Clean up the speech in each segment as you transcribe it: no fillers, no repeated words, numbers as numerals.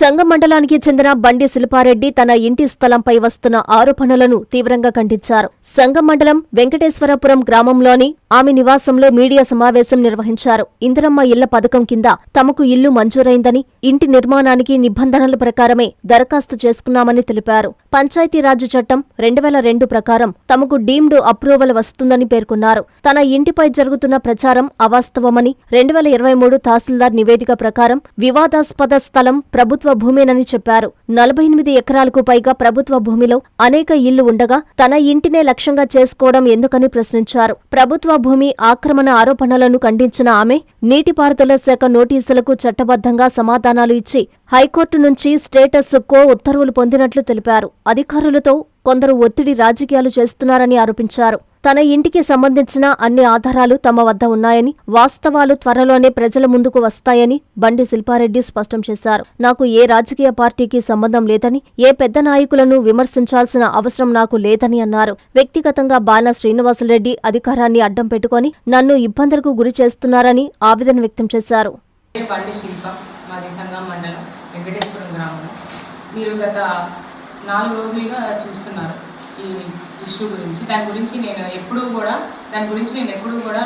సంగం మండలానికి చెందిన బండి శిల్పారెడ్డి తన ఇంటి స్థలంపై వస్తున్న ఆరోపణలను తీవ్రంగా ఖండించారు. సంగం మండలం వెంకటేశ్వరపురం గ్రామంలోని ఆమె నివాసంలో మీడియా సమావేశం నిర్వహించారు. ఇందిరమ్మ ఇళ్ల పథకం కింద తమకు ఇల్లు మంజూరైందని, ఇంటి నిర్మాణానికి నిబంధనల ప్రకారమే దరఖాస్తు చేసుకున్నామని తెలిపారు. పంచాయతీరాజ్ చట్టం 2002 ప్రకారం తమకు డీమ్డ్ అప్రూవల్ వస్తుందని పేర్కొన్నారు. తన ఇంటిపై జరుగుతున్న ప్రచారం అవాస్తవమని, 2023 తహసీల్దార్ నివేదిక ప్రకారం వివాదాస్పద స్థలం ప్రభుత్వ భూమేనని చెప్పారు. 48 ఎకరాలకు పైగా ప్రభుత్వ భూమిలో అనేక ఇళ్లు ఉండగా తన ఇంటినే లక్ష్యంగా చేసుకోవడం ఎందుకని ప్రశ్నించారు. ప్రభుత్వ భూమి ఆక్రమణ ఆరోపణలను ఖండించిన ఆమె నీటిపారుదల శాఖ నోటీసులకు చట్టబద్ధంగా సమాధానాలు ఇచ్చి హైకోర్టు నుంచి స్టేటస్ కో ఉత్తర్వులు పొందినట్లు తెలిపారు. అధికారులతో కొందరు ఒత్తిడి రాజకీయాలు చేస్తున్నారని ఆరోపించారు. తన ఇంటికి సంబంధించిన అన్ని ఆధారాలు తమ వద్ద ఉన్నాయని, వాస్తవాలు త్వరలోనే ప్రజల ముందుకు వస్తాయని బండి శిల్పారెడ్డి స్పష్టం చేశారు. నాకు ఏ రాజకీయ పార్టీకి సంబంధం లేదని, ఏ పెద్ద నాయకులను విమర్శించాల్సిన అవసరం నాకు లేదని అన్నారు. వ్యక్తిగతంగా బాల శ్రీనివాసరెడ్డి అధికారాన్ని అడ్డం పెట్టుకుని నన్ను ఇబ్బందులకు గురి చేస్తున్నారని ఆవేదన వ్యక్తం చేశారు. మీరు గత 4 రోజులుగా చూస్తున్నారు ఈ ఇష్యూ గురించి. దాని గురించి నేను ఎప్పుడూ కూడా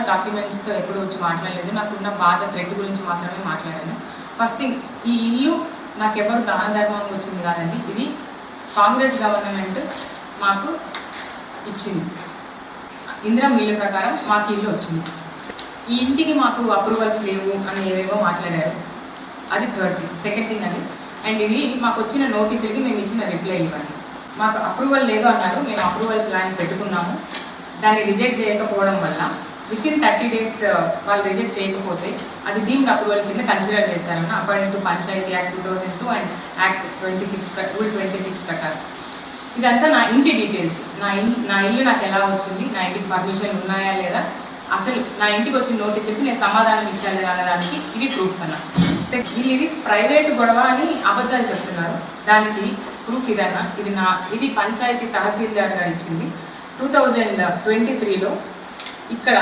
డాక్యుమెంట్స్తో ఎప్పుడూ వచ్చి మాట్లాడలేదు. నాకున్న బాధ థ్రెడ్ గురించి మాత్రమే మాట్లాడాను. ఫస్ట్ థింగ్, ఈ ఇల్లు నాకెవరు దాన ధర్మంగా వచ్చింది కాదండి. ఇది కాంగ్రెస్ గవర్నమెంట్ మాకు ఇచ్చింది. ఇందిరమ్మ ఇల్లు ప్రకారం మాకు ఇల్లు వచ్చింది. ఈ ఇంటికి మాకు అప్రూవల్స్ లేవు అని ఏవేవో మాట్లాడారు. అది థర్డ్ థింగ్. సెకండ్ థింగ్ అది, అండ్ ఇది మాకు వచ్చిన నోటీసులకి మేము ఇచ్చిన రిప్లై ఇవ్వండి. మాకు అప్రూవల్ లేదు అన్నారు. మేము అప్రూవల్ ప్లాన్ పెట్టుకున్నాము. దాన్ని రిజెక్ట్ చేయకపోవడం వల్ల వితిన్ 30 days వాళ్ళు రిజెక్ట్ చేయకపోతే అది డీమ్డ్ అప్రూవల్ కింద కన్సిడర్ చేశారన్న according to panchayat act 2002 and act 26 ప్రకారం. ఇదంతా నా ఇంటి డీటెయిల్స్. నా ఇల్లు నాకు ఎలా వచ్చింది, నా ఇంటికి పర్మిషన్ ఉన్నాయా లేదా, అసలు నా ఇంటికి వచ్చిన నోటీసులకి నేను సమాధానం ఇచ్చాను లేదా అనడానికి ఇది ప్రూఫ్స్ అన్న. వీళ్ళు ఇది ప్రైవేట్ గొడవ అని అబద్ధాలు చెప్తున్నారు. దానికి ప్రూఫ్ ఇదన్నా. ఇది పంచాయతీ తహసీల్దార్ గారు ఇచ్చింది 2023లో. ఇక్కడ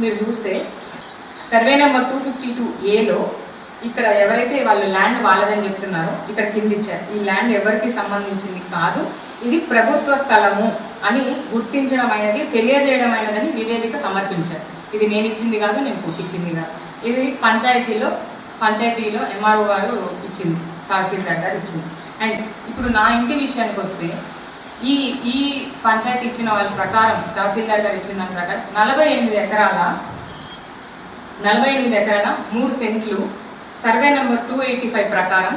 మీరు చూస్తే సర్వే నెంబర్ 252A ఇక్కడ ఎవరైతే వాళ్ళు ల్యాండ్ వాళ్ళదని చెప్తున్నారో ఇక్కడ కింద ఇచ్చారు. ఈ ల్యాండ్ ఎవరికి సంబంధించింది కాదు, ఇది ప్రభుత్వ స్థలము అని గుర్తించడం అయినది, తెలియజేయడం అయినదని నివేదిక సమర్పించారు. ఇది నేను ఇచ్చింది కాదు, నేను పుట్టించింది కాదు. ఇది పంచాయతీలో ఎంఆర్ఓ గారు ఇచ్చింది, తహసీల్దార్ గారు ఇచ్చింది. అండ్ ఇప్పుడు నా ఇంటి విషయానికి వస్తే ఈ పంచాయతీ ఇచ్చిన వాళ్ళ ప్రకారం, తహసీల్దార్ గారు ఇచ్చిన దాని ప్రకారం 48 ఎకరాల 3 సెంట్లు సర్వే నెంబర్ 285 ప్రకారం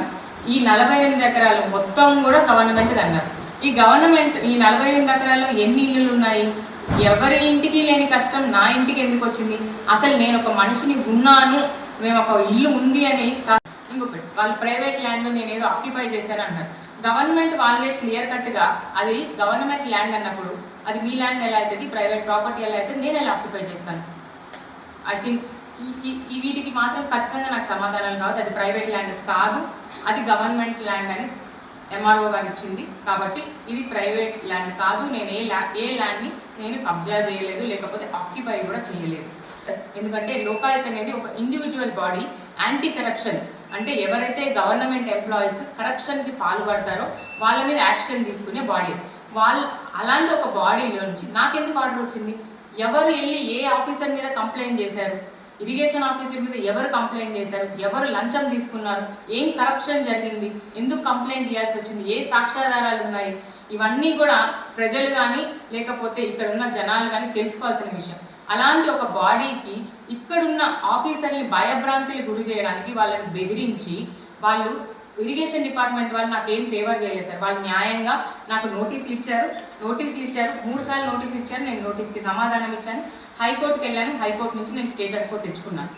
ఈ 48 ఎకరాలు మొత్తం కూడా గవర్నమెంట్ అన్నారు. ఈ 48 ఎకరాల్లో ఎన్ని ఇల్లులు ఉన్నాయి? ఎవరి ఇంటికి లేని కష్టం నా ఇంటికి ఎందుకు వచ్చింది? అసలు నేను ఒక మనిషిని ఉన్నాను, మేము ఒక ఇల్లు ఉంది అని. ఇంకొకటి, వాళ్ళు ప్రైవేట్ ల్యాండ్ నేను ఏదో ఆక్యుపై చేశాను అన్నారు. గవర్నమెంట్ వాళ్ళే క్లియర్ కట్గా అది గవర్నమెంట్ ల్యాండ్ అన్నప్పుడు అది మీ ల్యాండ్ ఎలా అవుతుంది, ప్రైవేట్ ప్రాపర్టీ ఎలా అవుతుంది, నేను ఎలా ఆక్యుపై చేస్తాను? ఐ థింక్ ఈ వీటికి మాత్రం ఖచ్చితంగా నాకు సమాధానాలు కాదు. అది ప్రైవేట్ ల్యాండ్ కాదు, అది గవర్నమెంట్ ల్యాండ్ అని ఎంఆర్ఓ గారు ఇచ్చింది. కాబట్టి ఇది ప్రైవేట్ ల్యాండ్ కాదు. నేను ఏ ల్యాండ్ని నేను కబ్జా చేయలేదు, లేకపోతే ఆక్యుపై కూడా చేయలేదు. ఎందుకంటే లోకాయుక్త అనేది ఒక ఇండివిజువల్ బాడీ. యాంటీ కరప్షన్ అంటే ఎవరైతే గవర్నమెంట్ ఎంప్లాయీస్ కరప్షన్కి పాల్పడతారో వాళ్ళ మీద యాక్షన్ తీసుకునే బాడీ. అలాంటి ఒక బాడీలో నుంచి నాకెందుకు ఆర్డర్ వచ్చింది? ఎవరు వెళ్ళి ఏ ఆఫీసర్ మీద కంప్లైంట్ చేశారు? ఇరిగేషన్ ఆఫీసర్ మీద ఎవరు కంప్లైంట్ చేశారు? ఎవరు లంచం తీసుకున్నారు? ఏం కరప్షన్ జరిగింది? ఎందుకు కంప్లైంట్ చేయాల్సి వచ్చింది? ఏ సాక్ష్యాధారాలు ఉన్నాయి? ఇవన్నీ కూడా ప్రజలు కానీ లేకపోతే ఇక్కడ ఉన్న జనాలు కానీ తెలుసుకోవాల్సిన విషయం. అలాంటి ఒక బాడీకి ఇక్కడున్న ఆఫీసర్ని భయభ్రాంతులు గురి చేయడానికి వాళ్ళని బెదిరించి వాళ్ళు ఇరిగేషన్ డిపార్ట్మెంట్ వాళ్ళు నాకు ఏం ఫేవర్ చేయలేదు సార్. వాళ్ళు న్యాయంగా నాకు నోటీసులు ఇచ్చారు. 3 సార్లు నోటీసులు ఇచ్చారు. నేను నోటీస్కి సమాధానం ఇచ్చాను. హైకోర్టుకి వెళ్ళాను. హైకోర్టు నుంచి నేను స్టేటస్ కో తెచ్చుకున్నాను.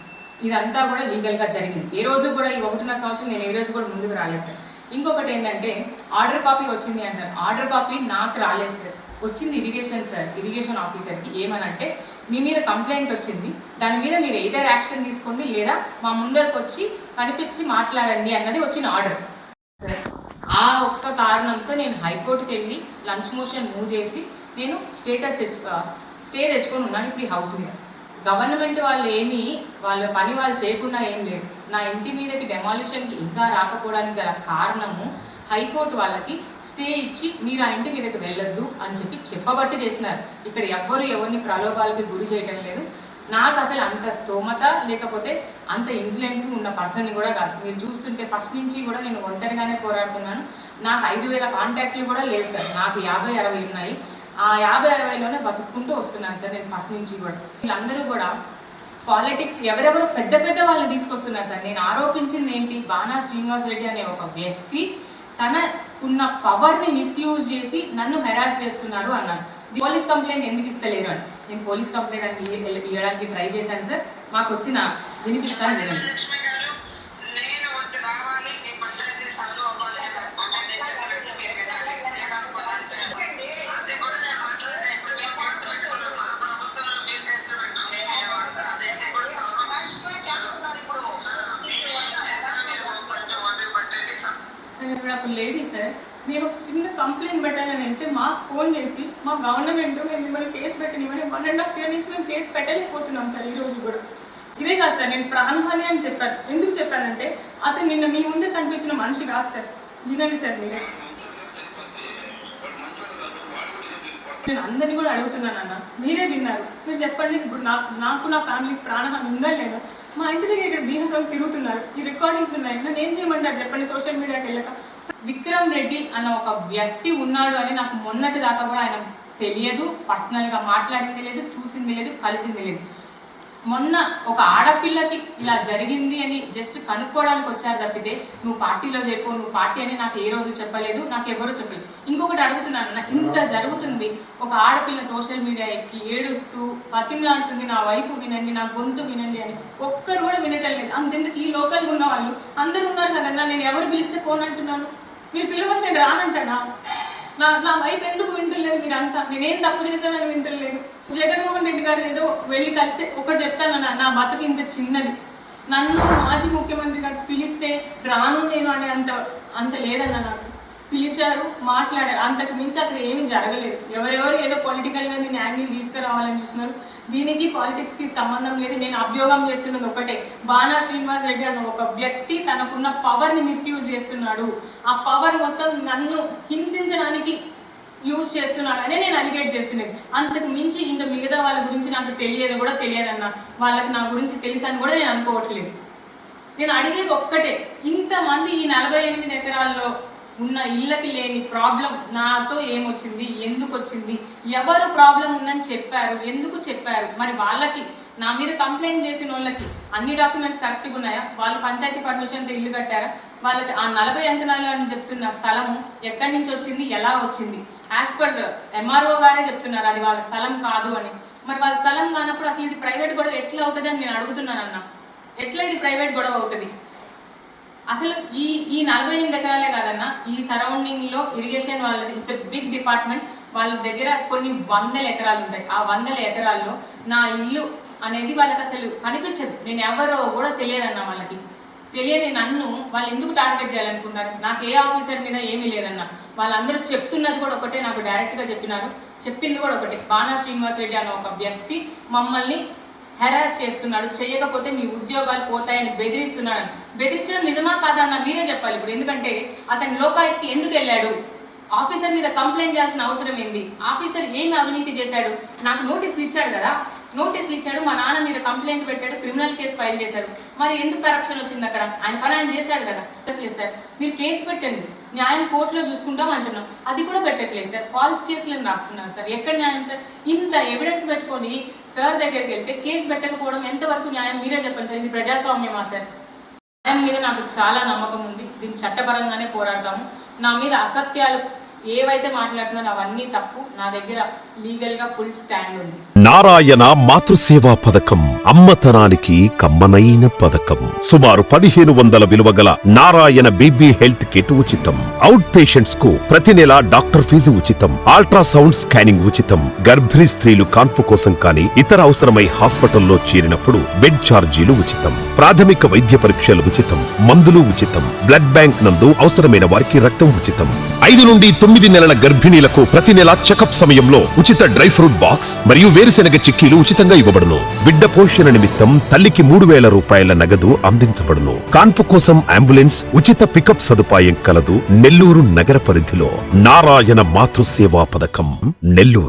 ఇదంతా కూడా లీగల్గా జరిగింది. ఏ రోజు కూడా ఈ 1.5 సంవత్సరం నేను ఏ రోజు కూడా ముందుకు రాలేదు సార్. ఇంకొకటి ఏంటంటే ఆర్డర్ కాపీ వచ్చింది అంటారు. ఆర్డర్ కాపీ నాకు రాలేదు సార్, వచ్చింది ఇరిగేషన్ ఆఫీసర్కి. ఏమనంటే మీ మీద కంప్లైంట్ వచ్చింది, దాని మీద మీరు ఏదైనా యాక్షన్ తీసుకోండి లేదా మా ముందరకు వచ్చి కనిపించి మాట్లాడండి అన్నది వచ్చిన ఆర్డర్. ఆ ఒక్క కారణంతో నేను హైకోర్టుకి వెళ్ళి లంచ్ మోషన్ మూవ్ చేసి నేను స్టే తెచ్చుకొని ఉన్నాను ఇప్పుడు ఈ హౌస్ మీద. గవర్నమెంట్ వాళ్ళు ఏమీ వాళ్ళ పని వాళ్ళు చేయకుండా ఏం లేదు. నా ఇంటి మీదకి డెమాలిషన్కి ఇంకా రాకపోవడానికి గల కారణము హైకోర్టు వాళ్ళకి స్టే ఇచ్చి మీరు ఆ ఇంటి మీదకి వెళ్ళొద్దు అని చెప్పబట్టి చేసినారు. ఇక్కడ ఎవ్వరు ఎవరిని ప్రలోభాలకి గురి చేయడం లేదు. నాకు అసలు అంత స్తోమత లేకపోతే అంత ఇన్ఫ్లుయెన్స్ ఉన్న పర్సన్ కూడా కాదు. మీరు చూస్తుంటే ఫస్ట్ నుంచి కూడా నేను ఒంటరిగానే పోరాడుతున్నాను. నాకు 5,000 కాంటాక్ట్లు కూడా లేవు సార్. నాకు 50-60 ఉన్నాయి. ఆ 50-60లోనే బతుక్కుంటూ వస్తున్నాను సార్ నేను ఫస్ట్ నుంచి కూడా. వీళ్ళందరూ కూడా పాలిటిక్స్ ఎవరెవరు పెద్ద పెద్ద వాళ్ళని తీసుకొస్తున్నారు సార్. నేను ఆరోపించింది ఏంటి, బాణా శ్రీనివాస్ రెడ్డి అనే ఒక వ్యక్తి తనకున్న పవర్ని మిస్యూజ్ చేసి నన్ను హెరాస్ చేస్తున్నారు అన్నాను. పోలీస్ కంప్లైంట్ ఎందుకు ఇస్తలేరు అని నేను పోలీస్ కంప్లైంట్ అని ఇవ్వడానికి ట్రై చేశాను సార్. మాకు వచ్చిన వినిపిస్తాను వినండి. సార్ ఇప్పుడు ఒక లేడీ సార్, నేను ఒక చిన్న కంప్లైంట్ పెట్టాలని వెళ్తే మాకు ఫోన్ చేసి మా గవర్నమెంట్ మేము మిమ్మల్ని కేసు పెట్టనివ్వని 1.5 year నుంచి మేము కేసు పెట్టలేకపోతున్నాం సార్. ఈరోజు కూడా ఇదే కాదు సార్, నేను ప్రాణహాని అని చెప్పాను. ఎందుకు చెప్పానంటే అతను నిన్న మీ ముందే కనిపించిన మనిషి కాదు సార్. వినండి సార్ మీరే. నేను అందరినీ కూడా అడుగుతున్నాను అన్న, మీరే విన్నారు, మీరు చెప్పండి. ఇప్పుడు నాకు నా ఫ్యామిలీకి ప్రాణహాని ఉందా లేదా? మా ఇంటి దగ్గర ఇక్కడ బీహార్లో తిరుగుతున్నారు, ఈ రికార్డింగ్స్ ఉన్నాయి. నన్ను ఏం చేయమంటారు చెప్పండి? సోషల్ మీడియాకి వెళ్ళక విక్రమ్ రెడ్డి అన్న ఒక వ్యక్తి ఉన్నాడు అని నాకు మొన్నటి దాకా కూడా ఆయన తెలియదు. పర్సనల్గా మాట్లాడింది లేదు, చూసింది లేదు, కలిసింది లేదు. మొన్న ఒక ఆడపిల్లకి ఇలా జరిగింది అని జస్ట్ కనుక్కోవడానికి వచ్చారు తప్పితే నువ్వు పార్టీలో చేరుకో, నువ్వు పార్టీ అని నాకు ఏ రోజు చెప్పలేదు, నాకు ఎవరు చెప్పలేదు. ఇంకొకటి అడుగుతున్నాను, ఇంత జరుగుతుంది, ఒక ఆడపిల్ల సోషల్ మీడియా ఎక్కి ఏడుస్తూ బతిమలాడుతుంది, నా వైపు వినండి, నా గొంతు వినండి అని. ఒక్కరు కూడా వినటం లేదు. అంతెందుకు ఈ లోకల్గా ఉన్న వాళ్ళు అందరూ ఉన్నారు కదన్నా, నేను ఎవరు పిలిస్తే పోనంటున్నాను, మీరు పిలవని నేను రానంటానా? నా వైపు ఎందుకు వింటలేదు మీరంతా? నేనేం తప్పు చేశానని వింటలేదు. జగన్మోహన్ రెడ్డి గారు ఏదో వెళ్ళి కలిసి ఒకటి చెప్తానన్నా, నా బతుకు ఇంత చిన్నది, నన్ను మాజీ ముఖ్యమంత్రి గారు పిలిస్తే రాను నేను అనే అంత లేదన్న. నాకు పిలిచారు, మాట్లాడారు, అంతకు మించి అక్కడ ఏమీ జరగలేదు. ఎవరెవరు ఏదో పొలిటికల్గా దీన్ని యాంగిల్ తీసుకురావాలని చూస్తున్నారు. దీనికి పాలిటిక్స్కి సంబంధం లేదు. నేను అభియోగం చేస్తున్నది ఒకటే, బాణా శ్రీనివాస్ రెడ్డి అన్న ఒక వ్యక్తి తనకున్న పవర్ని మిస్యూజ్ చేస్తున్నాడు. ఆ పవర్ మొత్తం నన్ను హింసించడానికి యూజ్ చేస్తున్నాడు అని నేను అలిగేట్ చేస్తున్నది. అంతకు మించి ఇంకా మిగతా వాళ్ళ గురించి నాకు తెలియదన్న, వాళ్ళకి నా గురించి తెలుసని కూడా నేను అనుకోవట్లేదు. నేను అడిగేది ఒక్కటే, ఇంతమంది ఈ 48 ఎకరాల్లో ఉన్న ఇళ్ళకి లేని ప్రాబ్లం నాతో ఏమొచ్చింది, ఎందుకు వచ్చింది, ఎవరు ప్రాబ్లం ఉందని చెప్పారు, ఎందుకు చెప్పారు? మరి వాళ్ళకి నా మీద కంప్లైంట్ చేసిన వాళ్ళకి అన్ని డాక్యుమెంట్స్ కరెక్ట్గా ఉన్నాయా? వాళ్ళు పంచాయతీ పర్మిషన్తో ఇల్లు కట్టారా? వాళ్ళకి ఆ 40 అంకణాలు అని చెప్తున్న స్థలము ఎక్కడి నుంచి వచ్చింది, ఎలా వచ్చింది? యాజ్ పర్ MRO గారే చెప్తున్నారు అది వాళ్ళ స్థలం కాదు అని. మరి వాళ్ళ స్థలం కానప్పుడు అసలు ఇది ప్రైవేట్ గొడవ ఎట్లా అవుతుంది అని నేను అడుగుతున్నానన్న. ఎట్లా ఇది ప్రైవేట్ గొడవ అవుతుంది? అసలు ఈ 48 ఎకరాలే కాదన్న, ఈ సరౌండింగ్లో ఇరిగేషన్ వాళ్ళది, ఇట్స్ ఎ బిగ్ డిపార్ట్మెంట్. వాళ్ళ దగ్గర కొన్ని 100 ఎకరాలు ఉంటాయి. ఆ 100 ఎకరాల్లో నా ఇల్లు అనేది వాళ్ళకి అసలు కనిపించదు. నేను ఎవరో కూడా తెలియదన్న. వాళ్ళకి తెలియని నన్ను వాళ్ళు ఎందుకు టార్గెట్ చేయాలనుకున్నారు? నాకు ఏ ఆఫీసర్ మీద ఏమీ లేదన్న. వాళ్ళందరూ చెప్తున్నది కూడా ఒకటే, నాకు డైరెక్ట్గా చెప్పింది కూడా ఒకటే, బాణా శ్రీనివాస్ రెడ్డి అన్న ఒక వ్యక్తి మమ్మల్ని హెరాస్ చేస్తున్నాడు, చేయకపోతే మీ ఉద్యోగాలు పోతాయని బెదిరిస్తున్నాడు. బెదిరించడం నిజమా కాదా అన్న మీరే చెప్పాలి ఇప్పుడు. ఎందుకంటే అతను లోకాయుక్తకి ఎందుకు వెళ్ళాడు? ఆఫీసర్ మీద కంప్లైంట్ చేయాల్సిన అవసరం ఏంది? ఆఫీసర్ ఏమి అవినీతి చేశాడు? నాకు నోటీసులు ఇచ్చాడు కదా, నోటీసులు ఇచ్చాడు, మా నాన్న మీద కంప్లైంట్ పెట్టాడు, క్రిమినల్ కేసు ఫైల్ చేశాడు. మరి ఎందుకు కరప్షన్ వచ్చింది అక్కడ? ఆయన పని ఆయన చేశాడు కదా. పెట్టలేదు సార్, మీరు కేసు పెట్టండి, న్యాయం కోర్టులో చూసుకుంటాం అంటున్నాం, అది కూడా పెట్టట్లేదు సార్. ఫాల్స్ కేసులను రాస్తున్నారు సార్. ఎక్కడ న్యాయం సార్? ఇంత ఎవిడెన్స్ పెట్టుకొని సార్ దగ్గరికి వెళ్తే కేసు పెట్టకపోవడం ఎంతవరకు న్యాయం? మీరే చెప్పండి సార్. ఇది ప్రజాస్వామ్యమా సార్? న్యాయం మీద నాకు చాలా నమ్మకం ఉంది. దీన్ని చట్టపరంగానే పోరాడతాము. నా మీద అసత్యాలు ఏవైతే మాట్లాడుతున్నారో అవన్నీ తప్పు. నా దగ్గర లీగల్ గా ఫుల్ స్టాండ్ ఉంది. నారాయణ మాతృసేవా పథకం అమ్మతనానికి కమ్మనైన పథకం. సుమారు 1500 విలువ గల నారాయణ బేబీ హెల్త్ కిట్ ఉచితం. అవుట్ పేషెంట్స్ కు ప్రతి నెల డాక్టర్ ఫీజు ఉచితం. అల్ట్రాసౌండ్ స్కానింగ్ ఉచితం. గర్భిణీ స్త్రీలు కాన్పు కోసం కానీ ఇతర అవసరమై హాస్పిటల్లో చేరినప్పుడు బెడ్ ఛార్జీలు ఉచితం. ప్రాథమిక వైద్య పరీక్షలు ఉచితం. మందులు ఉచితం. బ్లడ్ బ్యాంక్ నందు అవసరమైన వారికి రక్తం ఉచితం. 5 నుండి 9 నెలల గర్భిణీలకు ప్రతి నెల చెకప్ సమయంలో ఉచిత డ్రై ఫ్రూట్ బాక్స్ మరియు వేరుశెనగ చిక్కీలు ఉచితంగా ఇవ్వబడును. బిడ్డ పోషణ నిమిత్తం తల్లికి 3,000 రూపాయల నగదు అందించబడును. కాన్పు కోసం అంబులెన్స్ ఉచిత పికప్ సదుపాయం కలదు. నెల్లూరు నగర పరిధిలో నారాయణ మాతృసేవా పథకం, నెల్లూరు.